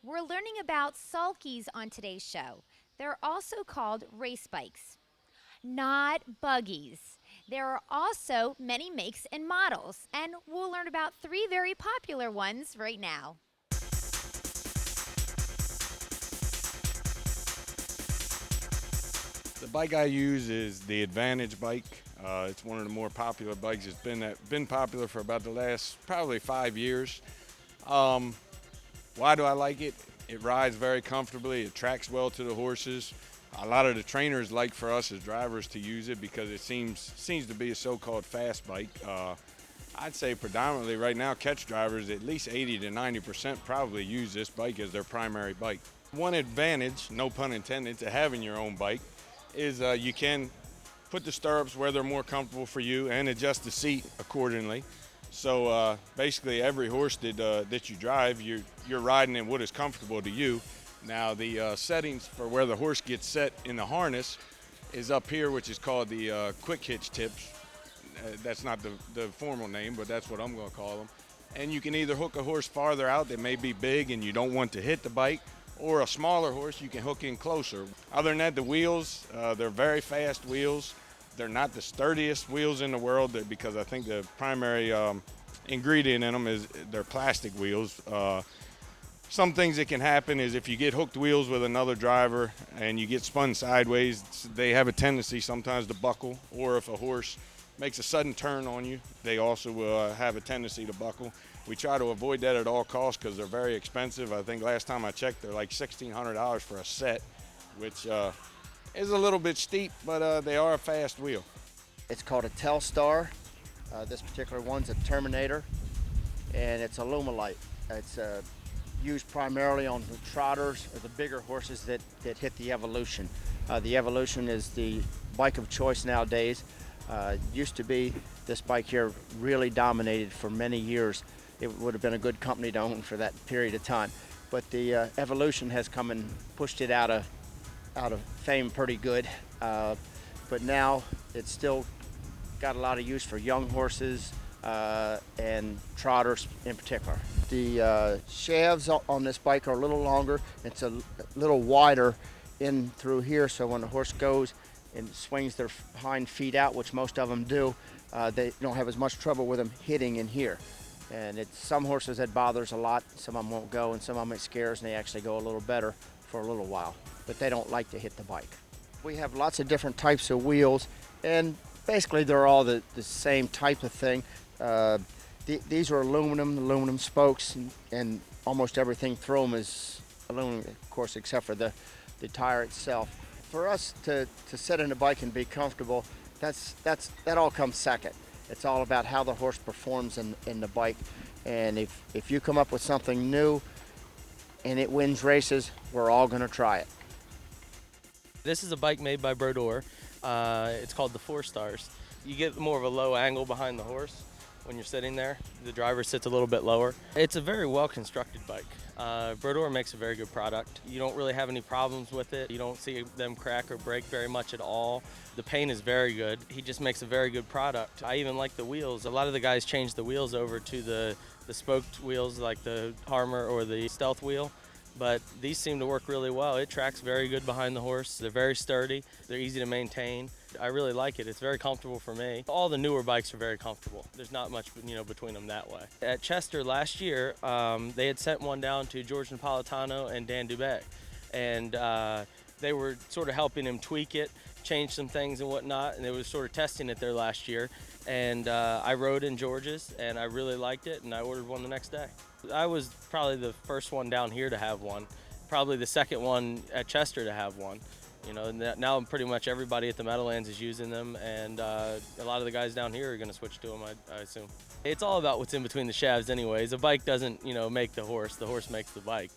We're learning about sulkies on today's show. They're also called race bikes, not buggies. There are also many makes and models, and we'll learn about three very popular ones right now. The bike I use is the Advantage bike. It's one of the more popular bikes. It's been popular for about the last probably 5 years. Um, why do I like it? It rides very comfortably. It tracks well to the horses. A lot of the trainers like for us as drivers to use it because it seems to be a so-called fast bike. I'd say predominantly right now, catch drivers, at least 80 to 90% probably use this bike as their primary bike. One advantage, no pun intended, to having your own bike is you can put the stirrups where they're more comfortable for you and adjust the seat accordingly. So basically, every horse that you drive, you're riding in what is comfortable to you. Now, the settings for where the horse gets set in the harness is up here, which is called the quick hitch tips. That's not the formal name, but that's what I'm going to call them. And you can either hook a horse farther out that may be big and you don't want to hit the bike, or a smaller horse you can hook in closer. Other than that, the wheels, they're very fast wheels. They're not the sturdiest wheels in the world because I think the primary ingredient in them is they're plastic wheels. Some things that can happen is if you get hooked wheels with another driver and you get spun sideways, they have a tendency sometimes to buckle, or if a horse makes a sudden turn on you, they also will have a tendency to buckle. We try to avoid that at all costs because they're very expensive. I think last time I checked, they're like $1,600 for a set, which is a little bit steep, but they are a fast wheel. It's called a Telstar. This particular one's a Terminator, and it's a Lumalite. It's used primarily on the trotters or the bigger horses that hit the Evolution. The Evolution is the bike of choice nowadays. Used to be this bike here really dominated for many years. It would have been a good company to own for that period of time. But the Evolution has come and pushed it out of fame pretty good. But now it's still got a lot of use for young horses and trotters in particular. The shafts on this bike are a little longer. It's a little wider in through here, so when the horse goes and swings their hind feet out, which most of them do, they don't have as much trouble with them hitting in here. And it's some horses that bothers a lot, some of them won't go, and some of them it scares, and they actually go a little better for a little while. But they don't like to hit the bike. We have lots of different types of wheels, and basically they're all the same type of thing. These are aluminum spokes, and almost everything through them is aluminum, of course, except for the tire itself. For us to sit in a bike and be comfortable, that all comes second. It's all about how the horse performs in the bike. And if you come up with something new and it wins races, we're all going to try it. This is a bike made by Brodeur. It's called the 4 Stars. You get more of a low angle behind the horse when you're sitting there. The driver sits a little bit lower. It's a very well-constructed bike. Brodeur makes a very good product. You don't really have any problems with it. You don't see them crack or break very much at all. The paint is very good. He just makes a very good product. I even like the wheels. A lot of the guys change the wheels over to the spoked wheels like the Harmer or the Stealth wheel. But these seem to work really well. It tracks very good behind the horse. They're very sturdy. They're easy to maintain. I really like it. It's very comfortable for me. All the newer bikes are very comfortable. There's not much, between them that way. At Chester last year, they had sent one down to George Napolitano and Dan Dubé, and they were sort of helping him tweak it, change some things and whatnot, and they were sort of testing it there last year. And I rode in George's, and I really liked it, and I ordered one the next day. I was probably the first one down here to have one, probably the second one at Chester to have one. Now pretty much everybody at the Meadowlands is using them, and a lot of the guys down here are going to switch to them, I assume. It's all about what's in between the shafts anyways. A bike doesn't, make the horse makes the bike.